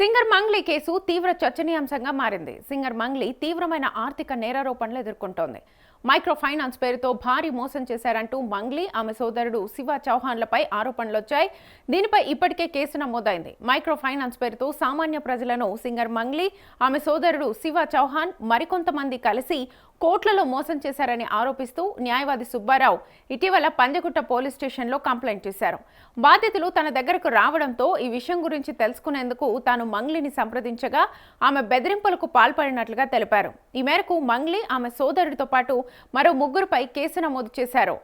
Singer Mangli case తీవ్ర చర్చనీయాంశంగా మారింది. సింగర్ మంగ్లీ తీవ్రమైన ఆర్థిక నేరారోపణలు ఎదుర్కొంటోంది. మైక్రో ఫైనాన్స్ పేరుతో భారీ మోసం చేశారంటూ మంగ్లీ, ఆమె సోదరుడు శివ చౌహాన్లపై ఆరోపణలొచ్చాయి. దీనిపై ఇప్పటికే కేసు నమోదైంది. మైక్రో ఫైనాన్స్ పేరుతో సామాన్య ప్రజలను సింగర్ మంగ్లీ, ఆమె సోదరుడు శివ చౌహాన్ మరికొంతమంది కలిసి కోట్లలో మోసం చేశారని ఆరోపిస్తూ న్యాయవాది సుబ్బారావు ఇటీవల పంజగుట్ట పోలీస్ స్టేషన్లో కంప్లైంట్ చేశారు. బాధితులు తన దగ్గరకు రావడంతో ఈ విషయం గురించి తెలుసుకునేందుకు తాను మంగ్లీని సంప్రదించగా ఆమె బెదిరింపులకు పాల్పడినట్లుగా తెలిపారు. ఈ మేరకు మంగ్లీ, ఆమె సోదరుడితో పాటు మరో ముగ్గురుపై కేసు నమోదు చేశారు.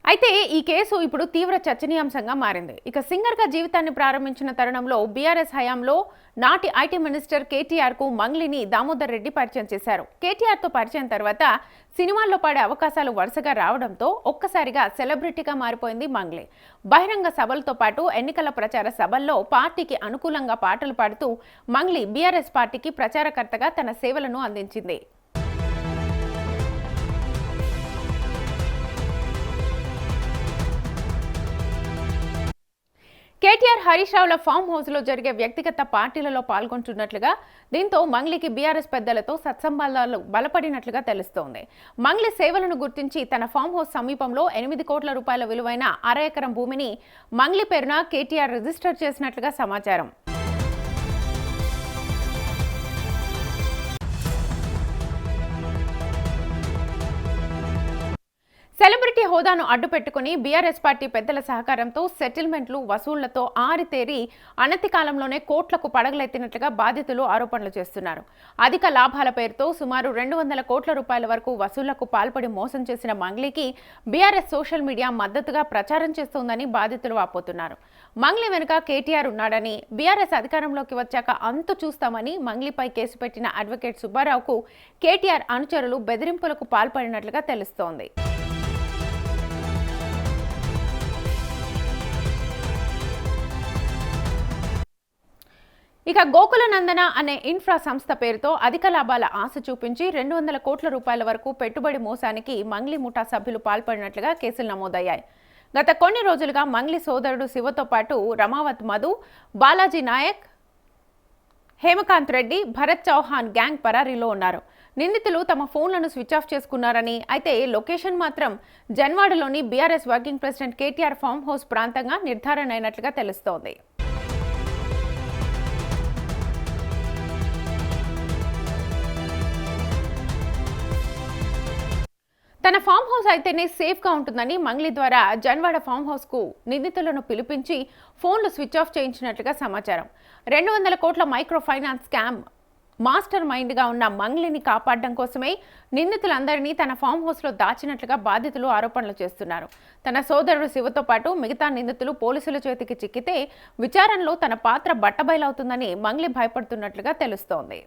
అయితే ఈ కేసు ఇప్పుడు తీవ్ర చర్చనీయాంశంగా మారింది. ఇక సింగర్గా జీవితాన్ని ప్రారంభించిన తరుణంలో బీఆర్ఎస్ హయాంలో నాటి ఐటీ మినిస్టర్ కేటీఆర్కు మంగ్లీని దామోదర్ రెడ్డి పరిచయం చేశారు. కేటీఆర్తో పరిచయం తర్వాత సినిమాల్లో పాడే అవకాశాలు వరుసగా రావడంతో ఒక్కసారిగా సెలబ్రిటీగా మారిపోయింది మంగ్లీ. బహిరంగ సభలతో పాటు ఎన్నికల ప్రచార సభల్లో పార్టీకి అనుకూలంగా పాటలు పాడుతూ మంగ్లీ బీఆర్ఎస్ పార్టీకి ప్రచారకర్తగా తన సేవలను అందించింది. కేటీఆర్, హరీష్ రావుల ఫామ్ హౌస్లో జరిగే వ్యక్తిగత పార్టీలలో పాల్గొంటున్నట్లుగా, దీంతో మంగ్లీకి బీఆర్ఎస్ పెద్దలతో సత్సంబంధాలు బలపడినట్లుగా తెలుస్తోంది. మంగ్లీ సేవలను గుర్తించి తన ఫామ్ హౌస్ సమీపంలో 8 కోట్ల రూపాయల విలువైన అర ఎకరం భూమిని మంగ్లీ పేరున కేటీఆర్ రిజిస్టర్ చేసినట్లుగా సమాచారం. సెలబ్రిటీ హోదాను అడ్డుపెట్టుకుని బీఆర్ఎస్ పార్టీ పెద్దల సహకారంతో సెటిల్మెంట్లు, వసూళ్లతో ఆరితేరి అనతి కాలంలోనే కోట్లకు పడగలెత్తినట్లుగా బాధితులు ఆరోపణలు చేస్తున్నారు. అధిక లాభాల పేరుతో సుమారు 200 కోట్ల రూపాయల వరకు వసూళ్లకు పాల్పడి మోసం చేసిన మంగ్లీకి బీఆర్ఎస్ సోషల్ మీడియా మద్దతుగా ప్రచారం చేస్తోందని బాధితులు వాపోతున్నారు. మంగ్లీ వెనుక కేటీఆర్ ఉన్నాడని, బీఆర్ఎస్ అధికారంలోకి వచ్చాక అంతు చూస్తామని మంగ్లీపై కేసు పెట్టిన అడ్వకేట్ సుబ్బారావుకు కేటీఆర్ అనుచరులు బెదిరింపులకు పాల్పడినట్లుగా తెలుస్తోంది. ఇక గోకులనందన అనే ఇన్ఫ్రా సంస్థ పేరుతో అధిక లాభాల ఆశ చూపించి 200 కోట్ల రూపాయల వరకు పెట్టుబడి మోసానికి మంగ్లీ ముఠా సభ్యులు పాల్పడినట్లుగా కేసులు నమోదయ్యాయి. గత కొన్ని రోజులుగా మంగ్లీ సోదరుడు శివతో పాటు రమావత్ మధు, బాలాజీ నాయక్, హేమకాంత్ రెడ్డి, భరత్ చౌహాన్ గ్యాంగ్ పరారీలో ఉన్నారు. నిందితులు తమ ఫోన్లను స్విచ్ ఆఫ్ చేసుకున్నారని, అయితే లొకేషన్ మాత్రం జన్వాడలోని BRS working president KTR farm house ప్రాంతంగా నిర్ధారణ అయినట్లుగా తెలుస్తోంది. తన ఫామ్ హౌస్ అయితేనే సేఫ్గా ఉంటుందని మంగ్లీ ద్వారా జన్వాడ ఫామ్ హౌస్కు నిందితులను పిలిపించి ఫోన్లు స్విచ్ ఆఫ్ చేయించినట్లుగా సమాచారం. 200 కోట్ల మైక్రో ఫైనాన్స్ స్కామ్ మాస్టర్ మైండ్గా ఉన్న మంగ్లీని కాపాడడం కోసమే నిందితులందరినీ తన ఫామ్ హౌస్లో దాచినట్లుగా బాధితులు ఆరోపణలు చేస్తున్నారు. తన సోదరుడు శివతో పాటు మిగతా నిందితులు పోలీసుల చేతికి చిక్కితే విచారణలో తన పాత్ర బట్టబయలవుతుందని మంగ్లీ భయపడుతున్నట్లుగా తెలుస్తోంది.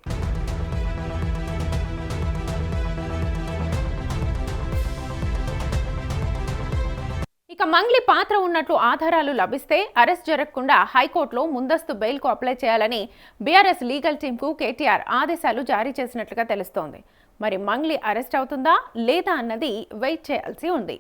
ఇక మంగ్లీ పాత్ర ఉన్నట్లు ఆధారాలు లభిస్తే అరెస్ట్ జరగకుండా హైకోర్టులో ముందస్తు బెయిల్కు అప్లై చేయాలని బీఆర్ఎస్ లీగల్ టీంకు కేటీఆర్ ఆదేశాలు జారీ చేసినట్లుగా తెలుస్తోంది. మరి మంగ్లీ అరెస్ట్ అవుతుందా లేదా అన్నది వెయిట్ చేయాల్సి ఉంది.